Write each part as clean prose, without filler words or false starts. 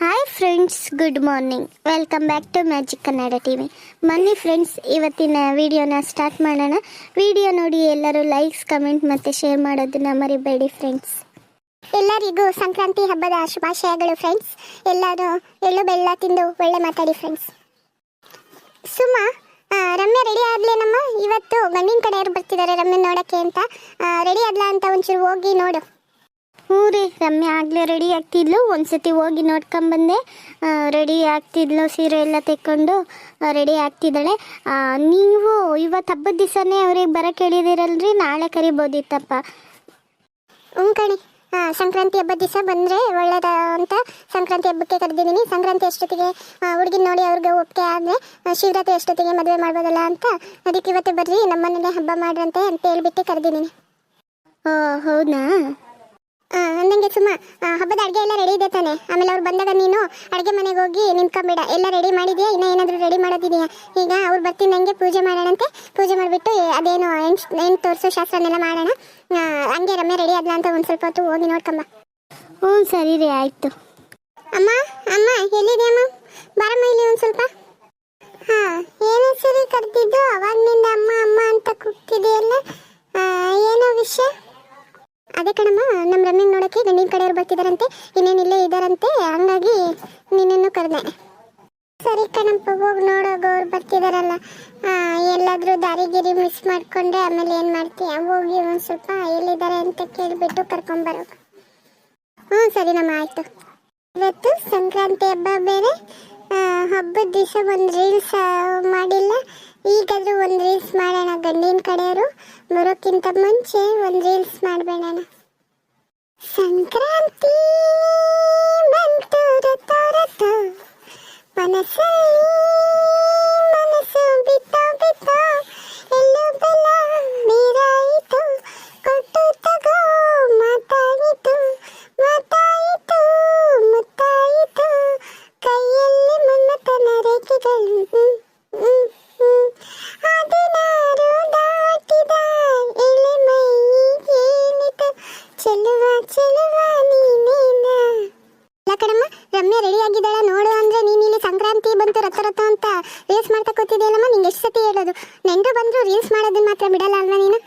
Hi friends, good morning. Welcome back to magic Kannada TV. ಬನ್ನಿ friends, ಇವತ್ತಿನ ವಿಡಿಯೋನ start ಮಾಡೋಣ. ವಿಡಿಯೋ ನೋಡಿ ಎಲ್ಲರೂ ಲೈಕ್ಸ್, ಕಮೆಂಟ್ ಮತ್ತು ಶೇರ್ ಮಾಡೋದನ್ನ ಮರಿಬೇಡಿ ಫ್ರೆಂಡ್ಸ್. ಎಲ್ಲರಿಗೂ ಸಂಕ್ರಾಂತಿ ಹಬ್ಬದ ಶುಭಾಶಯಗಳು ಫ್ರೆಂಡ್ಸ್. ಎಲ್ಲರೂ ಎಳ್ಳು ಬೆಲ್ಲ ತಿಂದು ಒಳ್ಳೆ ಮಾತಾಡಿ ಫ್ರೆಂಡ್ಸ್. ಸುಮಾ, ರಮ್ಯಾ ರೆಡಿ ಆಗ್ಲೇನಮ್ಮ? ಇವತ್ತು ಗಂಡಿನ ಕಡೆಯವರು ಬರ್ತಿದ್ದಾರೆ ರಮ್ಯಾ ನೋಡೋಕ್ಕೆ ಅಂತ. ರೆಡಿ ಆಗ್ಲಾ ಅಂತ ಒಂಚೂರು ಹೋಗಿ ನೋಡು. ಹ್ಞೂ ರೀ, ರಮ್ಯಾ ಆಗಲೇ ರೆಡಿ ಆಗ್ತಿದ್ಲು. ಒಂದ್ಸತಿ ಹೋಗಿ ನೋಡ್ಕೊಂಬಂದೆ. ರೆಡಿ ಆಗ್ತಿದ್ಲು, ಸೀರೆ ಎಲ್ಲ ತೆಕ್ಕೊಂಡು ರೆಡಿ ಆಗ್ತಿದ್ದಾಳೆ. ನೀವು ಇವತ್ತು ಹಬ್ಬದ ದಿವಸನೇ ಅವ್ರಿಗೆ ಬರೋಕ್ಕೆ ಹೇಳಿದಿರಲ್ರಿ, ನಾಳೆ ಕರಿಬೋದಿತ್ತಪ್ಪ. ಹ್ಞೂ ಕಣಿ, ಸಂಕ್ರಾಂತಿ ಹಬ್ಬದ ದಿವಸ ಬಂದರೆ ಒಳ್ಳೇದ ಅಂತ ಸಂಕ್ರಾಂತಿ ಹಬ್ಬಕ್ಕೆ ಕರೆದಿದ್ದೀನಿ. ಸಂಕ್ರಾಂತಿ ಎಷ್ಟೊತ್ತಿಗೆ ಹುಡುಗಿನ ನೋಡಿ ಅವ್ರಿಗೆ ಒಪ್ಪಿಗೆ ಆದರೆ ಶಿವರಾತ್ರಿ ಎಷ್ಟೊತ್ತಿಗೆ ಮದುವೆ ಮಾಡ್ಬೋದಲ್ಲ ಅಂತ, ಅದಕ್ಕೆ ಇವತ್ತು ಬರ್ರಿ ನಮ್ಮನೇಲೆ ಹಬ್ಬ ಮಾಡ್ರಂತೆ ಅಂತ ಹೇಳ್ಬಿಟ್ಟು ಕರೆದಿದ್ದೀನಿ. ಓ ಹೌದಾ? ಅಂದಂಗೆ ಸುಮ್ಮ, ಹಬ್ಬದ ಅಡುಗೆ ಎಲ್ಲ ರೆಡಿ ಇದೆ ತಾನೆ? ಆಮೇಲೆ ಅವ್ರು ಬಂದಾಗ ನೀನು ಅಡುಗೆ ಮನೆಗೆ ಹೋಗಿ ನಿಂತ್ಕೊಂಬೇಡ. ಎಲ್ಲ ರೆಡಿ ಮಾಡಿದೆಯಾ? ಇನ್ನೂ ಏನಾದರೂ ರೆಡಿ ಮಾಡೋದಿದೆಯಾ? ಈಗ ಅವ್ರು ಬರ್ತಿದ್ದಂಗೆ ಪೂಜೆ ಮಾಡೋಣಂತೆ. ಪೂಜೆ ಮಾಡಿಬಿಟ್ಟು ಅದೇನು ಹೆಣ್ಣು ತೋರಿಸೋ ಶಾಸ್ತ್ರನೆಲ್ಲ ಮಾಡೋಣ. ಹಂಗೆ ರಮ್ಯ ರೆಡಿ ಆದ್ಲ ಅಂತ ಒಂದು ಸ್ವಲ್ಪ ಹೊತ್ತು ಹೋಗಿ ನೋಡ್ಕೊಂಬ. ಹ್ಞೂ ಸರಿ ರೀ, ಆಯಿತು. ಅಮ್ಮ ಅಮ್ಮ ಎಲ್ಲಿದೆಯಮ್ಮ? ಬಾರಮ್ಮ ಇಲ್ಲಿ ಒಂದು ಸ್ವಲ್ಪ. ಏನೋ ಸರಿ ಕರೆದಿದ್ದು ಅವಾಗ್ನಿಂದ ಅಮ್ಮ ಅಮ್ಮ ಅಂತ ಕೂಗ್ತಿದೆಯಲ್ಲ, ಏನೋ ವಿಷಯ? ಅದೇ ಕಣಮ್ಮ, ನಮ್ಮ ರಮ್ಯಂಗೆ ನೋಡೋಕ್ಕೆ ಗಂಡಿನ ಕಡೆಯವ್ರು ಬರ್ತಿದಾರಂತೆ, ಇನ್ನೇನು ಇಲ್ಲೇ ಇದ್ದಾರಂತೆ, ಹಂಗಾಗಿ ನಿನ್ನನ್ನು ಕರೆದೆ. ಸರಿ ಕಣಪ್ಪ, ಹೋಗಿ ನೋಡೋಗು, ಅವ್ರು ಬರ್ತಿದಾರಲ್ಲ. ಎಲ್ಲಾದರೂ ದಾರಿಗಿರಿ ಮಿಸ್ ಮಾಡಿಕೊಂಡ್ರೆ ಆಮೇಲೆ ಏನು ಮಾಡ್ತೀಯ? ಹೋಗಿ ಒಂದು ಸ್ವಲ್ಪ ಎಲ್ಲಿದ್ದಾರೆ ಅಂತ ಕೇಳಿಬಿಟ್ಟು ಕರ್ಕೊಂಬರೋದು. ಹ್ಞೂ ಸರಿನಮ್ಮ, ಆಯಿತು. ಇವತ್ತು ಸಂಕ್ರಾಂತಿ ಹಬ್ಬ ಬೇರೆ. ಹಬ್ಬದ ದಿವಸ ಒಂದು ರೀಲ್ಸ್ ಮಾಡಿಲ್ಲ. ಈಗಾದರೂ ಒಂದು ರೀಲ್ಸ್ ಮಾಡೋಣ. ಗಂಡಿನ ಕಡೆಯವರು ಬರೋಕ್ಕಿಂತ ಮುಂಚೆ ಒಂದು ರೀಲ್ಸ್ ಮಾಡಬೇಡ. ಸಂಕ್ರಾಂತಿ ಬಂತು ರತ ಮನಸ್ಸಲ್ಲಿ ಮನಸ್ಸು ಬಿತ್ತೋ ಬಿತ್ತೋ, ಎಲ್ಲೋ ಬೆಲ್ಲ ನೀರಾಯಿತು, ಕೊಟ್ಟು ತಗೋ ಮಾತಾಯಿತು, ಮಾತಾಯಿತು ಮುತ್ತಾಯಿತು, ಕೈಯಲ್ಲಿ ಮನ್ಮಥನ ರೇಖೆಗಳು. ಹದಿನಾರು ದಾಟಿದ ಎಳೆ ಮೈಗೇನಿತು, ಚೆಲುವ ಚೆಲುವ ನೀನೇನ. ಅಲ್ಲ ಕಣಮ್ಮ, ರಮ್ಯಾ ರೆಡಿ ಆಗಿದ್ದಾಳ ನೋಡು. ಅಂದ್ರೆ ನೀನು ಇಲ್ಲಿ ಸಂಕ್ರಾಂತಿ ಬಂತು ರಥ ರಥ ಅಂತ ರೀಲ್ಸ್ ಮಾಡ್ತಾ ಕೂತಿದೆಯಲ್ಲಮ್ಮ. ನಿಂಗೆ ಎಷ್ಟು ಸತಿ ಹೇಳೋದು? ನೆಂಟರು ಬಂದ್ರು ರೀಲ್ಸ್ ಮಾಡೋದನ್ನ ಮಾತ್ರ ಬಿಡಲ್ಲ ಅಲ್ವಾ ನೀನು?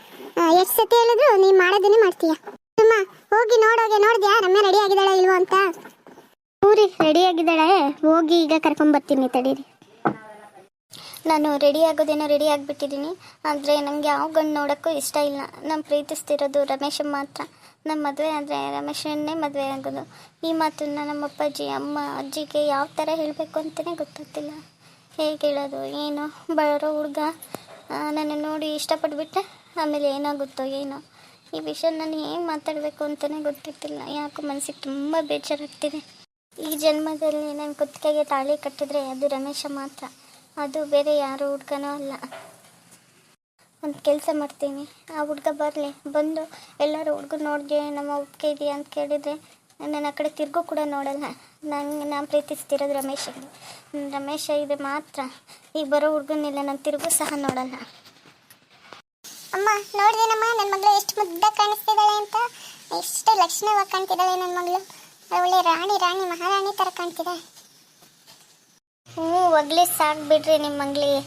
ಎಷ್ಟು ಸತಿ ಹೇಳಿದ್ರು ನೀನು ಮಾಡೋದನ್ನೇ ಮಾಡ್ತೀಯ. ಅಮ್ಮ ಹೋಗಿ ನೋಡೋಗೆ, ನೋಡಿದ್ಯಾ ರಮ್ಯಾ ರೆಡಿ ಆಗಿದ್ದಾಳ ಇಲ್ವೋ ಅಂತ? ಊರಿ ರೆಡಿ ಆಗಿದ್ದಾಳೆ, ಹೋಗಿ ಈಗ ಕರ್ಕೊಂಬರ್ತೀನಿ ತಡೀರಿ. ನಾನು ರೆಡಿ ಆಗೋದೇನೋ ರೆಡಿ ಆಗಿಬಿಟ್ಟಿದ್ದೀನಿ, ಆದರೆ ನನಗೆ ಯಾವ ಗಂಡು ನೋಡೋಕ್ಕೂ ಇಷ್ಟ ಇಲ್ಲ. ನಾನು ಪ್ರೀತಿಸ್ತಿರೋದು ರಮೇಶ್ ಮಾತ್ರ. ನಮ್ಮ ಮದುವೆ ಆದರೆ ರಮೇಶನ್ನೇ ಮದುವೆ ಆಗೋದು. ಈ ಮಾತನ್ನು ನಮ್ಮ ಅಪ್ಪಾಜಿ ಅಮ್ಮ ಅಜ್ಜಿಗೆ ಯಾವ ಥರ ಹೇಳಬೇಕು ಅಂತಲೇ ಗೊತ್ತಾಗ್ತಿಲ್ಲ. ಹೇಗೆ ಹೇಳೋದು ಏನೋ. ಬರೋ ಹುಡುಗ ನನ್ನ ನೋಡಿ ಇಷ್ಟಪಟ್ಬಿಟ್ಟೆ, ಆಮೇಲೆ ಏನಾಗುತ್ತೋ ಏನೋ. ಈ ವಿಷಯ ನಾನು ಏನು ಮಾತಾಡಬೇಕು ಅಂತಲೇ ಗೊತ್ತಿರ್ತಿಲ್ಲ. ಯಾಕೋ ಮನಸ್ಸಿಗೆ ತುಂಬ ಬೇಜಾರಾಗ್ತಿದೆ. ಈ ಜನ್ಮದಲ್ಲಿ ನನ್ನ ಕುತ್ತಿಗೆಗೆ ತಾಳಿ ಕಟ್ಟಿದ್ರೆ ಅದು ರಮೇಶ ಮಾತ್ರ, ಅದು ಬೇರೆ ಯಾರು ಹುಡ್ಗನೂ ಅಲ್ಲ. ಒಂದು ಕೆಲಸ ಮಾಡ್ತೀನಿ, ಆ ಹುಡ್ಗ ಬರಲಿ, ಬಂದು ಎಲ್ಲರೂ ಹುಡ್ಗನ ನೋಡಿದೆ ನಮ್ಮ ಒಪ್ಪಿಗೆ ಇದೆಯಾ ಅಂತ ಕೇಳಿದರೆ ನಾನು ಆ ಕಡೆ ತಿರುಗು ಕೂಡ ನೋಡಲ್ಲ. ನಾನು ಪ್ರೀತಿಸ್ತಿರೋದು ರಮೇಶ ಇದೆ ಮಾತ್ರ. ಈಗ ಬರೋ ಹುಡ್ಗನಿಲ್ಲ, ನಾನು ತಿರುಗು ಸಹ ನೋಡಲ್ಲ. ಅಮ್ಮ ನೋಡಿದೇನಮ್ಮ ನನ್ನ ಮಗಳು ಎಷ್ಟು ಮುದ್ದಾಗಿ ಕಾಣಿಸ್ತಿದ್ದಾಳೆ ಅಂತ? ಎಷ್ಟು ಲಕ್ಷಣವಾಗಿ ಕಾಣ್ತಿದ್ದಾಳೆ ನನ್ನ ಮಗಳು. ಒಳ್ಳೆ ರಾಣಿ ರಾಣಿ ಮಹಾರಾಣಿ ಥರ ಕಾಣ್ತಿದ್ದಾಳೆ. ಒಗ್ಲಿ ಸಾಕು ಬಿಡ್ರಿ ನಿಮ್ಮ ಮಗಳಿಗೆ.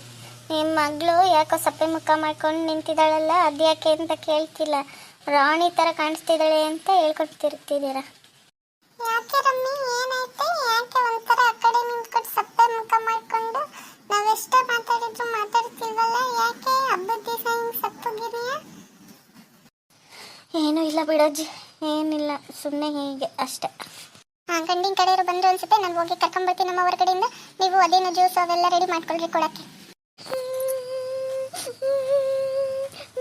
ನಿಮ್ಮ ಮಗಳು ಯಾಕೋ ಸಪ್ಪೆ ಮುಖ ಮಾಡ್ಕೊಂಡು ನಿಂತಿದ್ದಾಳಲ್ಲ, ಅದ್ಯಾಕೆ ಅಂತ ಕೇಳ್ತಿಲ್ಲ. ರಾಣಿ ಥರ ಕಾಣಿಸ್ತಿದ್ದಾಳೆ ಅಂತ ಹೇಳ್ಕೊಡ್ತಿರ್ತಿದ್ದೀರ. ಯಾಕೆ ರಮ್ಮಿ, ಏನಾಯ್ತು? ಯಾಕೆ ಒಂಥರ ಆ ಕಡೆ ನಿಂತ್ಕೊಂಡು ಸಪ್ಪೆ ಮುಖ ಮಾಡ್ಕೊಂಡು ನಾವೆಷ್ಟೇ ಮಾತಾಡಿದ್ರು ಮಾತಾಡ್ತಿಲ್ವಲ್ಲ? ಯಾಕೆ ಹಬ್ಬದ ದಿವಸ ಹಿಂಗೆ ಸಪ್ಪಗಿದೆಯಾ? ಏನೂ ಇಲ್ಲ ಬಿಡಜ್ಜಿ, ಏನಿಲ್ಲ, ಸುಮ್ಮನೆ ಹೀಗೆ ಅಷ್ಟೆ. ಗಂಡಿನ ಕಡೆಯವರು ಬಂದರು ಅನ್ಸುತ್ತೆ. ನಾನು ಹೋಗಿ ಕರ್ಕೊಂಬರ್ತೀನಿ ನಮ್ಮ ಹೊರಗಡೆಯಿಂದ. ನೀವು ಅದೇನು ಜ್ಯೂಸ್ ಅವೆಲ್ಲ ರೆಡಿ ಮಾಡ್ಕೊಳ್ರಿ ಕೊಡೋಕ್ಕೆ.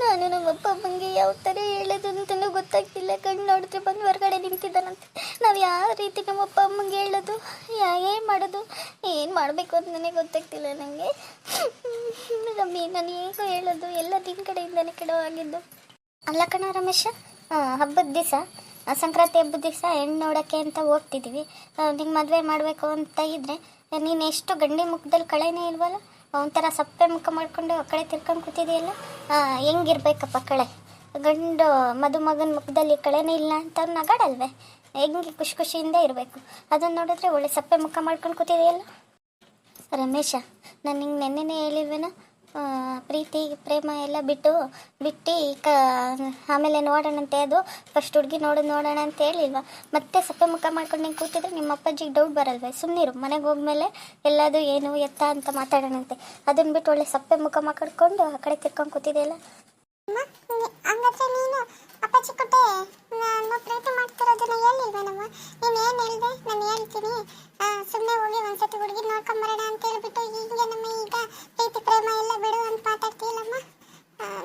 ನಾನು ನಮ್ಮ ಅಪ್ಪ ಅಮ್ಮಂಗೆ ಯಾವ ಥರ ಹೇಳೋದು ಅಂತಲೂ ಗೊತ್ತಾಗ್ತಿಲ್ಲ. ಕಣ್ಣು ನೋಡಿದ್ರೆ ಬಂದು ಹೊರಗಡೆ ನಿಂತಿದ್ದಾನಂತೆ. ನಾವು ಯಾವ ರೀತಿ ನಮ್ಮ ಅಪ್ಪ ಅಮ್ಮಂಗೆ ಹೇಳೋದು, ಏನು ಮಾಡೋದು, ಏನು ಮಾಡಬೇಕು ಅಂತ ನನಗೆ ಗೊತ್ತಾಗ್ತಿಲ್ಲ ನನಗೆ. ರಮ್ಮಿ, ನಾನು ಹೇಗೋ ಹೇಳೋದು, ಎಲ್ಲ ನಿನ್ನ ಕಡೆಯಿಂದನೇ ಕೆಡವಾಗಿದ್ದು. ಅಲ್ಲ ಕಣ ರಮೇಶ, ಹಬ್ಬದ ದಿವಸ, ಸಂಕ್ರಾಂತಿ ಹಬ್ಬದ ದಿವಸ ಹೆಣ್ಣು ನೋಡೋಕ್ಕೆ ಅಂತ ಹೋಗ್ತಿದ್ದೀವಿ. ನಿಂಗೆ ಮದುವೆ ಮಾಡಬೇಕು ಅಂತ ಇದ್ದರೆ ನೀನು ಎಷ್ಟು ಗಂಡಿ ಮುಖದಲ್ಲಿ ಕಳೆನೇ ಇಲ್ವಲ್ಲ? ಒಂಥರ ಸಪ್ಪೆ ಮುಖ ಮಾಡ್ಕೊಂಡು ಆ ಕಡೆ ತಿರ್ಕೊಂಡು ಕೂತಿದೆಯಲ್ಲ, ಹೆಂಗಿರ್ಬೇಕಪ್ಪ ಕಳೆ? ಗಂಡು ಮದುಮಗನ ಮುಖದಲ್ಲಿ ಕಳೆನೇ ಇಲ್ಲ ಅಂತ ಅವ್ರು ನಗಾಡಲ್ವೇ? ಹೆಂಗೆ ಖುಷಿ ಖುಷಿಯಿಂದ ಇರಬೇಕು. ಅದನ್ನು ನೋಡಿದ್ರೆ ಒಳ್ಳೆ ಸಪ್ಪೆ ಮುಖ ಮಾಡ್ಕೊಂಡು ಕೂತಿದೆಯಲ್ಲ. ರಮೇಶ, ನಾನು ನಿಂಗೆ ನೆನ್ನೆನೇ ಹೇಳಿಲ್ವೇನ, ಪ್ರೀತಿ ಪ್ರೇಮ ಎಲ್ಲ ಬಿಟ್ಟು ಆಮೇಲೆ ನೋಡೋಣಂತೆ. ಅದು ಫಸ್ಟ್ ಹುಡುಗಿ ನೋಡೋಣ ಅಂತ ಹೇಳಿಲ್ವ? ಮತ್ತೆ ಸಪ್ಪೆ ಮುಖ ಮಾಡ್ಕೊಂಡು ನಿಂಗೆ ಕೂತಿದ್ರೆ ನಿಮ್ಮ ಅಪ್ಪಾಜಿಗೆ ಡೌಟ್ ಬರಲ್ವೇ? ಸುಮ್ಮನಿರು, ಮನೆಗೆ ಹೋದ್ಮೇಲೆ ಎಲ್ಲದು ಏನು ಎತ್ತ ಅಂತ ಮಾತಾಡೋಣಂತೆ. ಅದನ್ನು ಬಿಟ್ಟು ಒಳ್ಳೆ ಸಪ್ಪೆ ಮುಖ ಮಾಡ್ಕೊಂಡು ಆ ಕಡೆ ತಿರ್ಕೊಂಡು ಕೂತಿದೆಯಲ್ಲ. ಹಂಗಾದ್ರೆ ನೀನು ಅಪ್ಪಾಜಿ ಕೊಟ್ಟೆ ನಾನು ಪ್ರೀತಿ ಮಾಡ್ತಿರೋದನ್ನ ಹೇಳಿಲ್ವೇನಮ್ಮ? ನೀನು ಏನು ಹೇಳಿದೆ? ನಾನು ಹೇಳ್ತೀನಿ, ಸುಮ್ಮನೆ ಹೋಗಿ ಒಂದ್ಸತಿ ಹುಡುಗಿ ನೋಡ್ಕೊಂಬರೋಣ ಅಂತ ಹೇಳ್ಬಿಟ್ಟು ಈಗ ನಮ್ಮ ಈಗ ಪ್ರೀತಿ ಪ್ರೇಮ ಎಲ್ಲ ಬಿಡು ಅಂತ ಮಾತಾಡ್ತೀಯಲ್ಲಮ್ಮ.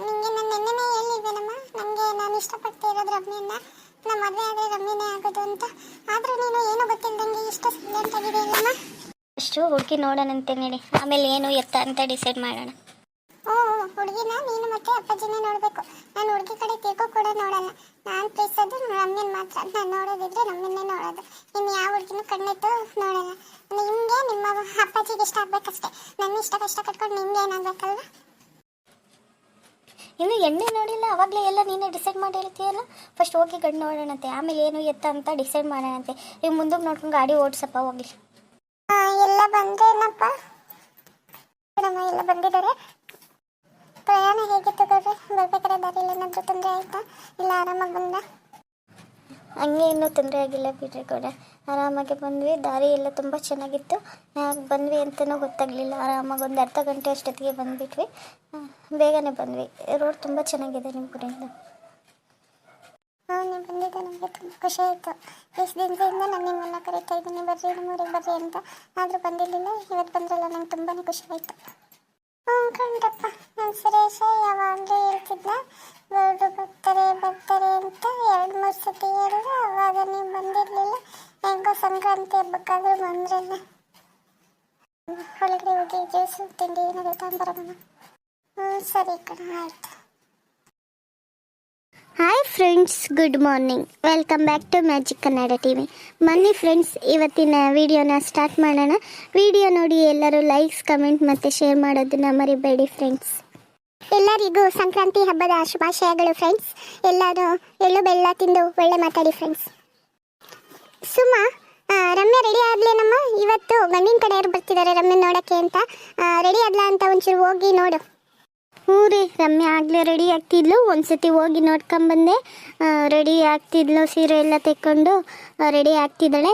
ನಿಂಗೆ ನಾನು ನೆನ್ನೆನೇ ಹೇಳಿಲ್ವೇನಮ್ಮ ನನಗೆ ನಾನು ಇಷ್ಟಪಡ್ತಾ ಇರೋದು ರಮ್ಯನ್ನ, ನಮ್ಮ ಮದುವೆ ಆದರೆ ರಮ್ಯನೇ ಆಗೋದು ಅಂತ. ಆದರೂ ನೀನು ಏನೂ ಗೊತ್ತಿಲ್ಲದಂಗೆ ಇಷ್ಟ ಸೈಲೆಂಟ್ ಆಗಿದೆಯಲ್ಲಮ್ಮ. ಅಷ್ಟು ಹುಡುಗಿ ನೋಡೋಣಂತೆ ನಡಿ, ಆಮೇಲೆ ಏನು ಎತ್ತ ಅಂತ ಡಿಸೈಡ್ ಮಾಡೋಣ. ಹುಡುಗಿನ ನೀನು ಮತ್ತೆ ಅಪ್ಪಾಜಿನೇ ನೋಡಬೇಕು. ನಾನು ಹುಡುಗಿ ಕಡೆ ತಿರ್ಗೋ ಕೂಡ ನೋಡಲ್ಲ. ನಾನು ಪ್ರೀತಿಸೋದು ರಮ್ಯನ್ ಮಾತ್ರ. ನಾನು ನೋಡೋದಿದ್ರೆ ರಮ್ಯನ್ನೇ ನೋಡೋದು. ಇನ್ನು ಯಾವ ಹುಡುಗಿನೂ ಕಣ್ಣೆತ್ತು ನೋಡಲ್ಲ. ನಿಮಗೆ ನಿಮ್ಮ ಅಪ್ಪಾಜಿಗೆ ಇಷ್ಟ ಆಗ್ಬೇಕಷ್ಟೇ. ನನ್ನ ಇಷ್ಟ ಕಷ್ಟ ಕಟ್ಕೊಂಡು ನಿಮ್ಗೆ ಏನಾಗಬೇಕಲ್ವ? ಇನ್ನು ಎಣ್ಣೆ ನೋಡಿಲ್ಲ, ಅವಾಗಲೇ ಎಲ್ಲ ನೀನೇ ಡಿಸೈಡ್ ಮಾಡಿ ಹೇಳ್ತೀಯಲ್ಲ. ಫಸ್ಟ್ ಹೋಗಿ ಗಂಡು ನೋಡೋಣಂತೆ, ಆಮೇಲೆ ಏನು ಎತ್ತ ಅಂತ ಡಿಸೈಡ್ ಮಾಡೋಣಂತೆ. ಈಗ ಮುಂದಕ್ಕೆ ನೋಡ್ಕೊಂಡು ಗಾಡಿ ಓಡಿಸಪ್ಪ ಹೋಗ್ಲಿ. ಎಲ್ಲ ಬಂದ್ರೇನಪ್ಪ? ಎಲ್ಲ ಬಂದಿದ್ದಾರೆ. ಪ್ರಯಾಣ ಹೇಗಿತ್ತು ಗೌಡ್ರೆ? ಬರ್ಬೇಕಾದ್ರೆ ದಾರಿಯಲ್ಲಿ ಏನಾದರೂ ತೊಂದರೆ ಆಯ್ತಾ? ಇಲ್ಲ ಆರಾಮಾಗಿ ಬಂದ? ಹಂಗೆ ಇನ್ನೂ ತೊಂದರೆ ಆಗಿಲ್ಲ ಬಿಡ್ರಿ ಕೂಡ, ಆರಾಮಾಗಿ ಬಂದ್ವಿ. ದಾರಿ ಎಲ್ಲ ತುಂಬ ಚೆನ್ನಾಗಿತ್ತು. ಯಾಕೆ ಬಂದ್ವಿ ಅಂತಲೂ ಗೊತ್ತಾಗಲಿಲ್ಲ. ಆರಾಮಾಗಿ ಒಂದು ಅರ್ಧ ಗಂಟೆ ಅಷ್ಟೊತ್ತಿಗೆ ಬಂದುಬಿಟ್ವಿ. ಬೇಗನೆ ಬಂದ್ವಿ. ರೋಡ್ ತುಂಬ ಚೆನ್ನಾಗಿದೆ ನಿಮ್ಮ ಕಡೆಯಿಂದ. ನೀವು ಬಂದಿದ್ದು ನನಗೆ ತುಂಬ ಖುಷಿ ಆಯಿತು. ಎಷ್ಟು ದಿನದಿಂದ ನಾನು ನಿಮ್ಮನ್ನು ಕರೀತಾ ಇದ್ದೀನಿ, ಬರ್ರಿ ನಮ್ಮೂರಿಗೆ ಬರ್ರಿ ಅಂತ. ಆದರೂ ಬಂದಿರಲಿಲ್ಲ. ಇವತ್ತು ಬಂದ್ರಲ್ಲ, ನಂಗೆ ತುಂಬಾ ಖುಷಿ ಆಯಿತು. ಕಣ್ರಪ್ಪ, ನನ್ನ ಸುರೇಶ ಯಾವಾಗಲೂ ಹೇಳ್ತಿದ್ದ ಗೌಡ್ರು ಬರ್ತಾರೆ ಅಂತ 2-3 ಸತಿ ಹೇಳಿದ್ರೆ ಅವಾಗ ನೀವು ಬಂದಿರಲಿಲ್ಲ. ಹೆಂಗೋ ಸಂಕ್ರಾಂತಿ ಹಬ್ಬಕ್ಕಾದ್ರೂ ಬಂದ್ರಲ್ಲ. ಒಳಗಡೆ ಹೋಗಿ ಜ್ಯೂಸು ತಿಂಡಿ ಏನಾದರೂ ತಗೊಂಬರೋಣ. ಸರಿ ಕಣ, ಆಯಿತು. Hi friends, good morning. Welcome back to magic Kannada TV. ಬನ್ನಿ ಫ್ರೆಂಡ್ಸ್, ಇವತ್ತಿನ ವಿಡಿಯೋನ ಸ್ಟಾರ್ಟ್ ಮಾಡೋಣ. ವಿಡಿಯೋ ನೋಡಿ ಎಲ್ಲರೂ ಲೈಕ್ಸ್, ಕಮೆಂಟ್ ಮತ್ತು ಶೇರ್ ಮಾಡೋದನ್ನ ಮರಿಬೇಡಿ ಫ್ರೆಂಡ್ಸ್. ಎಲ್ಲರಿಗೂ ಸಂಕ್ರಾಂತಿ ಹಬ್ಬದ ಶುಭಾಶಯಗಳು ಫ್ರೆಂಡ್ಸ್. ಎಲ್ಲರೂ ಎಳ್ಳು ಬೆಲ್ಲ ತಿಂದು ಒಳ್ಳೆ ಮಾತಾಡಿ ಫ್ರೆಂಡ್ಸ್. ಸುಮಾ, ರಮ್ಯಾ ರೆಡಿ ಆದ್ಲೇನಮ್ಮ? ಇವತ್ತು ಗಂಡಿನ ಕಡೆಯವರು ಬರ್ತಿದ್ದಾರೆ ರಮ್ಯಾ ನೋಡೋಕ್ಕೆ ಅಂತ. ರೆಡಿ ಆದ್ಲಾ ಅಂತ ಒಂಚೂರು ಹೋಗಿ ನೋಡು. ಹ್ಞೂ ರೀ, ರಮ್ಯಾ ಆಗಲೇ ರೆಡಿ ಆಗ್ತಿದ್ಲು. ಒಂದ್ಸತಿ ಹೋಗಿ ನೋಡ್ಕೊಂಬಂದೆ. ರೆಡಿ ಆಗ್ತಿದ್ಲು, ಸೀರೆ ಎಲ್ಲ ತೆಕ್ಕೊಂಡು ರೆಡಿ ಆಗ್ತಿದ್ದಾಳೆ.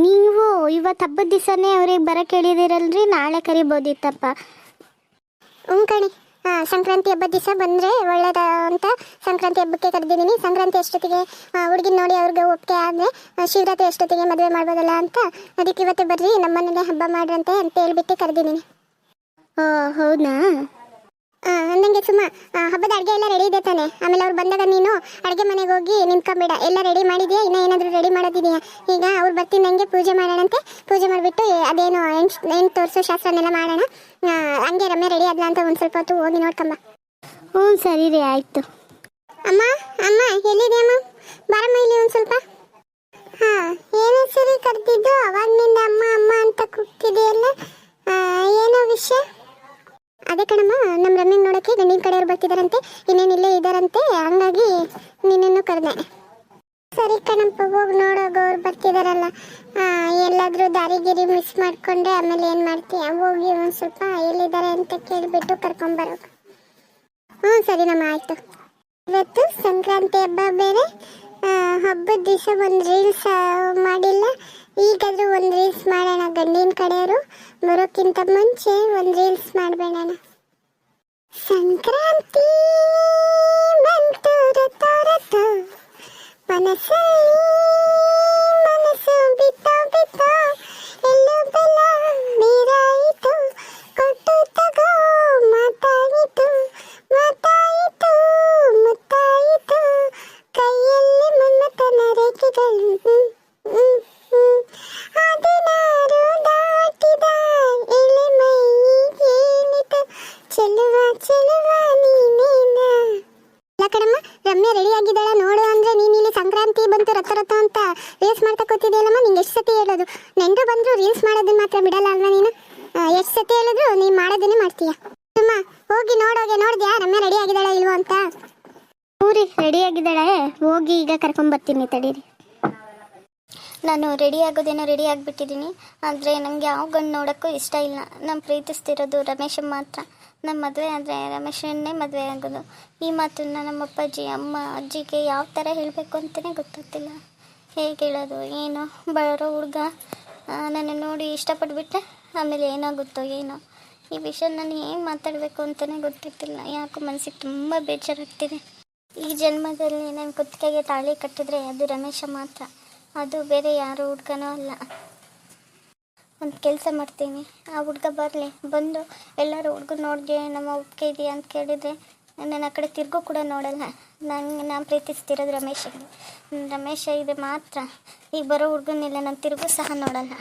ನೀವು ಇವತ್ತು ಹಬ್ಬದ ದಿವಸನೇ ಅವ್ರಿಗೆ ಬರೋಕ್ಕೆ ಹೇಳಿದಿರಲ್ರಿ, ನಾಳೆ ಕರಿಬೋದಿತ್ತಪ್ಪ. ಕಣಿ, ಸಂಕ್ರಾಂತಿ ಹಬ್ಬದ ದಿವಸ ಬಂದರೆ ಒಳ್ಳೇದ ಅಂತ ಸಂಕ್ರಾಂತಿ ಹಬ್ಬಕ್ಕೆ ಕರೆದಿದ್ದೀನಿ. ಸಂಕ್ರಾಂತಿ ಅಷ್ಟೊತ್ತಿಗೆ ಹುಡುಗಿನ ನೋಡಿ ಅವ್ರಿಗೆ ಒಪ್ಪಿಗೆ ಆದರೆ ಶಿವರಾತ್ರಿ ಅಷ್ಟೊತ್ತಿಗೆ ಮದುವೆ ಮಾಡ್ಬೋದಲ್ಲ ಅಂತ. ಅದಕ್ಕೆ ಇವತ್ತೇ ಬರ್ರಿ, ನಮ್ಮ ಮನೇಲೆ ಹಬ್ಬ ಮಾಡ್ರಂತೆ ಅಂತ ಹೇಳ್ಬಿಟ್ಟು ಕರೆದಿದ್ದೀನಿ. ಓ ಹೌದಾ? ಅಂದಂಗೆ ಸುಮ್ಮ, ಹಬ್ಬದ ಅಡುಗೆ ಎಲ್ಲ ರೆಡಿ ಇದೆ ತಾನೆ? ಆಮೇಲೆ ಅವ್ರು ಬಂದಾಗ ನೀನು ಅಡುಗೆ ಮನೆಗೆ ಹೋಗಿ ನಿಂತ್ಕೊಂಬೇಡ. ಎಲ್ಲ ರೆಡಿ ಮಾಡಿದೆಯಾ? ಇನ್ನೂ ಏನಾದರೂ ರೆಡಿ ಮಾಡೋದಿದೆಯಾ? ಈಗ ಅವ್ರು ಬರ್ತಿದ್ದಂಗೆ ಪೂಜೆ ಮಾಡೋಣಂತೆ. ಪೂಜೆ ಮಾಡಿಬಿಟ್ಟು ಅದೇನು ಎಂಟು ತೋರಿಸೋ ಶಾಸ್ತ್ರನೆಲ್ಲ ಮಾಡೋಣ. ಹಂಗೆ ರಮ್ಯಾ ರೆಡಿ ಆದ್ಲಾ ಅಂತ ಒಂದು ಸ್ವಲ್ಪ ಹೊತ್ತು ಹೋಗಿ ನೋಡ್ಕೊಂಬ. ಹ್ಞೂ ಸರಿ ರೀ, ಆಯಿತು. ಅಮ್ಮ ಎಲ್ಲಿದೆಯಮ್ಮ? ಬಾರಮ್ಮ ಇಲ್ಲಿ ಒಂದು ಸ್ವಲ್ಪ. ಏನೋ ಸರಿ ಕರೆದಿದ್ದು ಅವಾಗ್ನಿಂದ ಅಮ್ಮ ಅಂತ ಕೂಗ್ತಿದೆಯಲ್ಲ, ಏನೋ ವಿಷಯ? ಅದೇ ಕಣಮ್ಮ, ನಮ್ಮ ರಮ್ಯಂಗೆ ನೋಡೋಕ್ಕೆ ಗಂಡಿನ ಕಡೆಯವ್ರು ಬರ್ತಿದ್ದಾರಂತೆ, ಇನ್ನೇನಿಲ್ಲೇ ಇದ್ದಾರಂತೆ. ಹಂಗಾಗಿ ನಿನ್ನನ್ನು ಕರೆದೆ. ಸರಿ ಕಣಪ್ಪ, ಹೋಗಿ ನೋಡೋಗು, ಅವ್ರು ಬರ್ತಿದಾರಲ್ಲ. ಎಲ್ಲಾದರೂ ದಾರಿಗಿರಿ ಮಿಸ್ ಮಾಡಿಕೊಂಡ್ರೆ ಆಮೇಲೆ ಏನು ಮಾಡ್ತೀಯ? ಹೋಗಿ ಒಂದು ಸ್ವಲ್ಪ ಎಲ್ಲಿದ್ದಾರೆ ಅಂತ ಕೇಳಿಬಿಟ್ಟು ಕರ್ಕೊಂಬರೋ. ಸರಿನಮ್ಮ, ಆಯಿತು. ಇವತ್ತು ಸಂಕ್ರಾಂತಿ ಹಬ್ಬ ಬೇರೆ. ಹಬ್ಬದ ದಿವಸ ಒಂದು ರೀಲ್ಸ್ ಮಾಡಿಲ್ಲ. ಈಗಾದರೂ ಒಂದು ರೀಲ್ಸ್ ಮಾಡೋಣ. ಗಂಡಿನ ಕಡೆಯವರು ಬರೋಕ್ಕಿಂತ ಮುಂಚೆ ಒಂದು ರೀಲ್ಸ್ ಮಾಡಬೇಡ. ಸಂಕ್ರಾಂತಿ ಬಂತು ರತರತ, ಮನಸ್ಸಲ್ಲಿ ಮನಸ್ಸು ಬಿತ್ತ ಎಲ್ಲೂ ಬೆಲ್ಲ ನೀರಾಯಿತು, ಕೊಟ್ಟು ತಗೋ ಮಾತಾಯಿತು ಮುತ್ತಾಯಿತು, ಕೈಯಲ್ಲಿ ಮನ್ಮಥನ ರೇಖೆಗಳು. ಹದಿನಾರು ದಾಟಿದ ಎಳೆ ಮೈಗೇನಿತು, ಚೆಲುವ ನೀನೇನ. ಇಲ್ಲ ಕಣಮ್ಮ, ರಮ್ಯಾ ರೆಡಿ ಆಗಿದ್ದಾಳ ನೋಡು. ಅಂದ್ರೆ ನೀನು ಇಲ್ಲಿ ಸಂಕ್ರಾಂತಿ ಬಂತು ರಥ ಅಂತ ರೀಲ್ಸ್ ಮಾಡ್ತಾ ಕೂತಿದೆಯಲ್ಲಮ್ಮ. ನಿಂಗೆ ಎಷ್ಟು ಸತಿ ಹೇಳೋದು? ನೆಂಟರು ಬಂದ್ರು ರೀಲ್ಸ್ ಮಾಡೋದನ್ನ ಮಾತ್ರ ಬಿಡಲ್ಲ ಅಲ್ವಾ ನೀನು? ಎಷ್ಟು ಸತಿ ಹೇಳಿದ್ರು ನೀನು ಮಾಡೋದನ್ನೇ ಮಾಡ್ತೀಯ. ಅಮ್ಮ, ಹೋಗಿ ನೋಡಿದ್ಯಾ ರಮ್ಯಾ ರೆಡಿ ಆಗಿದ್ದಾಳ ಇಲ್ವೋ ಅಂತ? ಹ್ಞೂ ರೀ, ರೆಡಿ ಆಗಿದ್ದಾಳೆ. ಹೋಗಿ ಈಗ ಕರ್ಕೊಂಬರ್ತೀನಿ ತಡೀರಿ. ನಾನು ರೆಡಿ ಆಗೋದೇನೋ ರೆಡಿ ಆಗಿಬಿಟ್ಟಿದ್ದೀನಿ, ಆದರೆ ನನಗೆ ಯಾವ ಗಂಡು ನೋಡೋಕ್ಕೂ ಇಷ್ಟ ಇಲ್ಲ. ನಾನು ಪ್ರೀತಿಸ್ತಿರೋದು ರಮೇಶ ಮಾತ್ರ. ನಮ್ಮ ಮದುವೆ ಆದರೆ ರಮೇಶನ್ನೇ ಮದುವೆ ಆಗೋದು. ಈ ಮಾತನ್ನು ನಮ್ಮ ಅಪ್ಪಾಜಿ ಅಮ್ಮ ಅಜ್ಜಿಗೆ ಯಾವ ಥರ ಹೇಳಬೇಕು ಅಂತಲೇ ಗೊತ್ತಾಗ್ತಿಲ್ಲ. ಹೇಗೆ ಹೇಳೋದು ಏನೋ. ಬರೋ ಹುಡುಗ ನನ್ನ ನೋಡಿ ಇಷ್ಟಪಟ್ಬಿಟ್ರೆ ಆಮೇಲೆ ಏನಾಗುತ್ತೋ ಏನೋ. ಈ ವಿಷಯ ನಾನು ಏನು ಮಾತಾಡಬೇಕು ಅಂತಲೇ ಗೊತ್ತಿರ್ತಿಲ್ಲ. ಯಾಕೋ ಮನಸ್ಸಿಗೆ ತುಂಬ ಬೇಜಾರಾಗ್ತಿದೆ. ಈ ಜನ್ಮದಲ್ಲಿ ನನ್ನ ಕುತ್ತಿಗೆಗೆ ತಾಳಿ ಕಟ್ಟಿದ್ರೆ ಅದು ರಮೇಶ ಮಾತ್ರ, ಅದು ಬೇರೆ ಯಾರು ಹುಡ್ಗನೂ ಅಲ್ಲ. ಒಂದು ಕೆಲಸ ಮಾಡ್ತೀನಿ, ಆ ಹುಡ್ಗ ಬರಲಿ, ಬಂದು ಎಲ್ಲರೂ ಹುಡ್ಗ ನೋಡಿದೆ ನಮ್ಮ ಒಪ್ಪಿಗೆ ಇದೆಯಾ ಅಂತ ಕೇಳಿದರೆ ನಾನು ಆ ಕಡೆ ತಿರುಗು ಕೂಡ ನೋಡಲ್ಲ. ನಾನು ಪ್ರೀತಿಸ್ತಿರೋದು ರಮೇಶ ಇದೆ ಮಾತ್ರ. ಈಗ ಬರೋ ಹುಡ್ಗನ್ನೆಲ್ಲ ನಾನು ತಿರುಗು ಸಹ ನೋಡಲ್ಲ.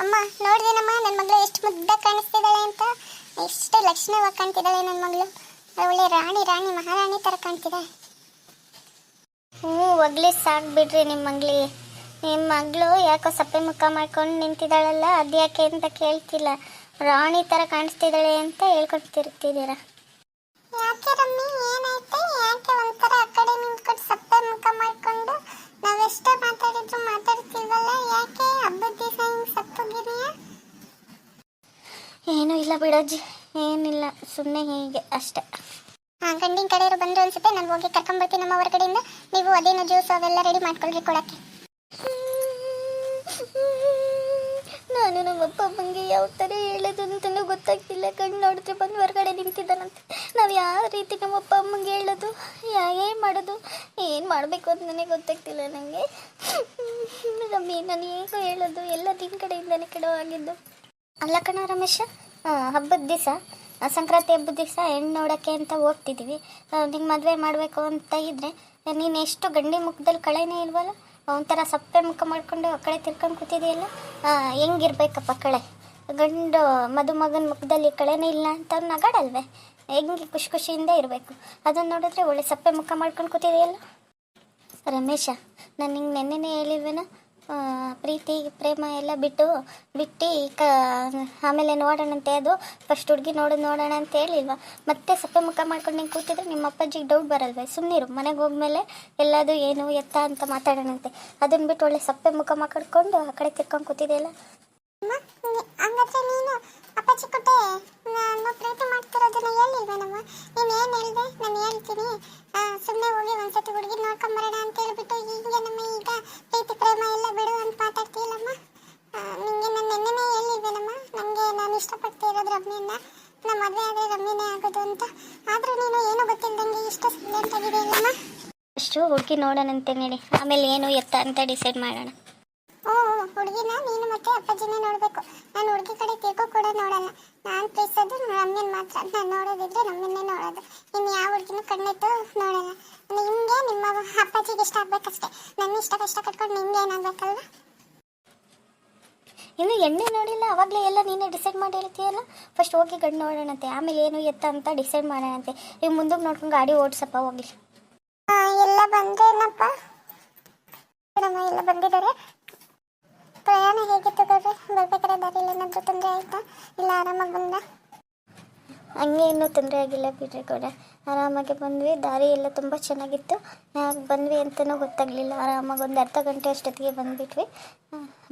ಅಮ್ಮ ನೋಡಿದೇನಮ್ಮ ನನ್ನ ಮಗಳು ಎಷ್ಟು ಮುದ್ದಾಗಿ ಕಾಣಿಸ್ತಿದ್ದಾಳೆ ಅಂತ, ಎಷ್ಟು ಲಕ್ಷಣವಾಗಿ ಕಾಣ್ತಿದ್ದಾಳೆ ನನ್ನ ಮಗಳು. ಒಳ್ಳೆ ರಾಣಿ ಮಹಾರಾಣಿ ಥರ ಕಾಣ್ತಿದ್ದಾಳೆ. ಒಗ್ಲಿ ಸಾಕು ಬಿಡ್ರಿ. ನಿಮ್ಮ ಮಗಳು ಯಾಕೋ ಸಪ್ಪೆ ಮುಖ ಮಾಡ್ಕೊಂಡು ನಿಂತಿದ್ದಾಳಲ್ಲ, ಅದು ಯಾಕೆ ಅಂತ ಕೇಳ್ತಿಲ್ಲ. ರಾಣಿ ಥರ ಕಾಣಿಸ್ತಿದ್ದಾಳೆ ಅಂತ ಹೇಳ್ಕೊಡ್ತಿರ್ತಿದ್ದೀರ. ಯಾಕೆ ರಮ್ಮಿ ಏನಾಯ್ತು? ಯಾಕೆ ಒಂಥರ ಆ ಕಡೆ ನಿಂತ್ಕೊಂಡು ಸಪ್ಪೆ ಮುಖ ಮಾಡ್ಕೊಂಡು ನಾವೆಷ್ಟೇ ಮಾತಾಡಿದ್ರು ಮಾತಾಡ್ತಿಲ್ವಲ್ಲ? ಯಾಕೆ ಹಬ್ಬದ ದಿವಸ ಹಿಂಗೆ ಸಪ್ಪಗಿದೆಯಾ? ಏನೂ ಇಲ್ಲ ಬಿಡಜ್ಜಿ, ಏನಿಲ್ಲ, ಸುಮ್ಮನೆ ಹೀಗೆ ಅಷ್ಟೆ. ಗಂಡಿನ ಕಡೆಯವರು ಬಂದರು ಅನ್ಸುತ್ತೆ. ನಾನು ಹೋಗಿ ಕರ್ಕೊಂಡ್ಬರ್ತೀನಿ ನಮ್ಮ ಹೊರಗಡೆಯಿಂದ. ನೀವು ಅದೇನೋ ಜ್ಯೂಸ್ ಅವೆಲ್ಲ ರೆಡಿ ಮಾಡ್ಕೊಳ್ರಿ ಕೊಡೋಕ್ಕೆ. ನಾನು ನಮ್ಮ ಅಪ್ಪ ಅಮ್ಮಂಗೆ ಯಾವ ಥರ ಹೇಳೋದು ಅಂತಲೂ ಗೊತ್ತಾಗ್ತಿಲ್ಲ. ಕಣ್ಣು ನೋಡಿದ್ರೆ ಬಂದು ಹೊರಗಡೆ ನಿಂತಿದ್ದಾನಂತೆ. ನಾವು ಯಾವ ರೀತಿ ನಮ್ಮ ಅಪ್ಪ ಅಮ್ಮಂಗೆ ಹೇಳೋದು, ಏನು ಮಾಡೋದು, ಏನು ಮಾಡಬೇಕು ಅಂತ ನನಗೆ ಗೊತ್ತಾಗ್ತಿಲ್ಲ ನನಗೆ. ರಮ್ಮಿ, ನಾನು ಹೇಗೋ ಹೇಳೋದು, ಎಲ್ಲ ನಿನ್ನ ಕಡೆಯಿಂದನೇ ಕೆಡವಾಗಿದ್ದು. ಅಲ್ಲ ಕಣ ರಮೇಶ, ಹಬ್ಬದ ದಿವಸ, ಸಂಕ್ರಾಂತಿ ಹಬ್ಬದ ದಿವಸ ಹೆಣ್ಣು ನೋಡೋಕ್ಕೆ ಅಂತ ಹೋಗ್ತಿದ್ದೀವಿ. ನಿಂಗೆ ಮದುವೆ ಮಾಡಬೇಕು ಅಂತ ಇದ್ದರೆ ನೀನು ಎಷ್ಟು ಗಂಡಿ ಮುಖದಲ್ಲಿ ಕಳೆನೇ ಇಲ್ವಲ್ಲ, ಒಂಥರ ಸಪ್ಪೆ ಮುಖ ಮಾಡಿಕೊಂಡು ಆ ಕಡೆ ತಿರ್ಕೊಂಡು ಕೂತಿದೆಯಲ್ಲ. ಹೆಂಗಿರ್ಬೇಕಪ್ಪ ಕಳೆ? ಗಂಡು ಮದುಮಗನ ಮುಖದಲ್ಲಿ ಕಳೆನೇ ಇಲ್ಲ ಅಂತ ಅವ್ನು ನಗಾಡಲ್ವೇ? ಹೆಂಗೆ ಖುಷಿಯಿಂದ ಇರಬೇಕು. ಅದನ್ನು ನೋಡಿದ್ರೆ ಒಳ್ಳೆ ಸಪ್ಪೆ ಮುಖ ಮಾಡ್ಕೊಂಡು ಕೂತಿದೆಯಲ್ಲ. ರಮೇಶ, ನಾನು ನಿಂಗೆ ನೆನ್ನೆನೇ ಹೇಳಿಲ್ವೇನ, ಪ್ರೀತಿ ಪ್ರೇಮ ಎಲ್ಲ ಬಿಟ್ಟು ಆಮೇಲೆ ನೋಡೋಣಂತೆ. ಅದು ಫಸ್ಟ್ ಹುಡುಗಿ ನೋಡೋಣ ಅಂತ ಹೇಳಿಲ್ವ? ಮತ್ತೆ ಸಪ್ಪೆ ಮುಖ ಮಾಡ್ಕೊಂಡು ನಿಂಗೆ ಕೂತಿದ್ರೆ ನಿಮ್ಮ ಅಪ್ಪಾಜಿಗೆ ಡೌಟ್ ಬರಲ್ವೇ? ಸುಮ್ಮನಿರು, ಮನೆಗೆ ಹೋದ್ಮೇಲೆ ಎಲ್ಲದು ಏನು ಎತ್ತ ಅಂತ ಮಾತಾಡೋಣಂತೆ. ಅದನ್ನ ಬಿಟ್ಟು ಒಳ್ಳೆ ಸಪ್ಪೆ ಮುಖ ಮಾಡ್ಕೊಂಡು ಆ ಕಡೆ ತಿರ್ಕೊಂಡು ಕೂತಿದೆಯಲ್ಲ. ಹಂಗಾದ್ರೆ ನೀನು ಅಪ್ಪಾಜಿ ಕೊಟ್ಟೆ ನಾನು ಪ್ರೀತಿ ಮಾಡ್ತಿರೋದನ್ನ ಹೇಳಿಲ್ವೇನಮ್ಮ? ನೀನು ಏನು ಹೇಳಿದೆ? ನಾನು ಹೇಳ್ತೀನಿ, ಸುಮ್ಮನೆ ಹೋಗಿ ಒಂದ್ಸತಿ ಹುಡುಗಿ ನೋಡ್ಕೊಂಬರೋಣ ಅಂತ ಹೇಳ್ಬಿಟ್ಟು ಹೀಗೆ ನಮ್ಮ ಈಗ ಪ್ರೀತಿ ಪ್ರೇಮ ಎಲ್ಲ ಬಿಡು ಅಂತ ಮಾತಾಡ್ತೀಯಲ್ಲಮ್ಮ. ನಿಮಗೆ ನಾನು ನೆನ್ನೆನೇ ಹೇಳಿಲ್ವೇನಮ್ಮ ನಾನು ಇಷ್ಟಪಡ್ತಿರೋದು ರಮ್ಯನ್ನ, ನಮ್ಮ ಮದುವೆ ಆದರೆ ರಮ್ಯನೇ ಆಗೋದು ಅಂತ. ಆದರೂ ನೀನು ಏನೋ ಗೊತ್ತಿಲ್ಲದಂಗೆ ಇಷ್ಟು ಸೈಲೆಂಟ್ ಆಗಿದೆಯಲ್ಲಮ್ಮ. ಅಷ್ಟು ಹುಡುಗಿ ನೋಡೋಣಂತೆ ನಡಿ, ಆಮೇಲೆ ಏನು ಎತ್ತ ಅಂತ ಡಿಸೈಡ್ ಮಾಡೋಣ. ಹುಡುಗಿನ ನೀನು ಮತ್ತೆ ಅಪ್ಪಾಜಿನೇ ನೋಡಬೇಕು. ನಾನು ಹುಡುಗಿ ಕಡೆ ತಿರ್ಗೋ ಕೂಡ ನೋಡಲ್ಲ. ನಾನು ಪ್ರೀತಿಸೋದು ರಮ್ಯನ್ ಮಾತ್ರ. ನಾನು ನೋಡೋದಿದ್ರೆ ರಮ್ಯನ್ನೇ ನೋಡೋದು. ಇನ್ನು ಯಾವ ಹುಡುಗಿನೂ ಕಣ್ಣೆತ್ತು ನೋಡಲ್ಲ. ನಿಮಗೆ ನಿಮ್ಮ ಅಪ್ಪಾಜಿಗೆ ಇಷ್ಟ ಆಗ್ಬೇಕಷ್ಟೇ. ನನ್ನ ಇಷ್ಟ ಕಷ್ಟ ಕಟ್ಕೊಂಡು ನಿಮ್ಗೆ ಏನಾಗಬೇಕಲ್ವ? ಇನ್ನು ಎಣ್ಣೆ ನೋಡಿಲ್ಲ, ಅವಾಗಲೇ ಎಲ್ಲ ನೀನೇ ಡಿಸೈಡ್ ಮಾಡಿ ಹೇಳ್ತೀಯಲ್ಲ. ಫಸ್ಟ್ ಹೋಗಿ ಗಂಡು ನೋಡೋಣಂತೆ, ಆಮೇಲೆ ಏನು ಎತ್ತ ಅಂತ ಡಿಸೈಡ್ ಮಾಡೋಣಂತೆ. ಈಗ ಮುಂದಕ್ಕೆ ನೋಡ್ಕೊಂಡು ಗಾಡಿ ಓಡಿಸಪ್ಪ ಹೋಗ್ಲಿ. ಎಲ್ಲ ಬಂದೇನಪ್ಪ? ನಮ್ಮ ಎಲ್ಲ ಬಂದಿದ್ದಾರೆ. ಪ್ರಯಾಣ ಹೇಗಿತ್ತು ಗೌಡ್ರೆ? ಬರ್ಬೇಕಾದ್ರೆ ದಾರಿಯಲ್ಲಿ ಏನಾದರೂ ತೊಂದರೆ ಆಯಿತಾ? ಇಲ್ಲ ಆರಾಮಾಗಿ ಬಂದ? ಹಂಗೆ ಇನ್ನೂ ತೊಂದರೆ ಆಗಿಲ್ಲ ಬಿಡ್ರಿ ಕೂಡ, ಆರಾಮಾಗಿ ಬಂದ್ವಿ. ದಾರಿ ಎಲ್ಲ ತುಂಬ ಚೆನ್ನಾಗಿತ್ತು. ಯಾಕೆ ಬಂದ್ವಿ ಅಂತಲೂ ಗೊತ್ತಾಗಲಿಲ್ಲ. ಆರಾಮಾಗಿ ಒಂದು ಅರ್ಧ ಗಂಟೆ ಅಷ್ಟೊತ್ತಿಗೆ ಬಂದುಬಿಟ್ವಿ.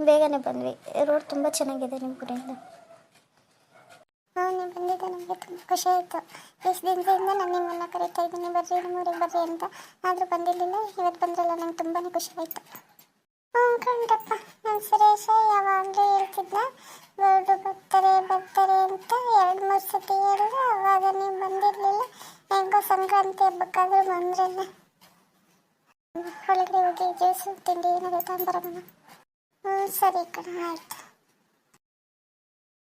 ಬೇಗನೆ ಬಂದ್ವಿ. ರೋಡ್ ತುಂಬ ಚೆನ್ನಾಗಿದೆ ನಿಮ್ಮ ಕಡೆಯಿಂದ. ನೀವು ಬಂದಿದ್ದೆ ನಮಗೆ ತುಂಬ ಖುಷಿ ಆಯಿತು. ಇಷ್ಟು ದಿನದಿಂದ ನಾನು ನಿಮ್ಮನ್ನು ಕರೀತಾ ಇದ್ದೀನಿ, ಬರ್ರಿ ನಮ್ಮೂರಿಗೆ ಬರ್ರಿ ಅಂತ. ಆದರೂ ಬಂದಿರಲಿಲ್ಲ. ಇವತ್ತು ಬಂದ್ರಲ್ಲ, ನಂಗೆ ತುಂಬಾ ಖುಷಿ ಆಯಿತು. ಕಂಡ್ರಪ್ಪ, ನನ್ನ ಸುರೇಶ ಯಾವಾಗಲೂ ಹೇಳ್ತಿದ್ದ ಗೌಡ್ರು ಬರ್ತಾರೆ ಅಂತ 2-3 ಸತಿ ಹೇಳಿದ್ರು. ಅವಾಗ ನೀವು ಬಂದಿರಲಿಲ್ಲ. ಹೆಂಗೋ ಸಂಕ್ರಾಂತಿ ಹಬ್ಬಕ್ಕಾದ್ರೂ ಬಂದ್ರಲ್ಲ. ಒಳಗಡೆ ಹೋಗಿ ಜ್ಯೂಸು ತಿಂಡಿ ಏನಾದರೂ ತಗೊಂಬರೋಣ. ಸರಿ ಕಣ, ಆಯಿತು.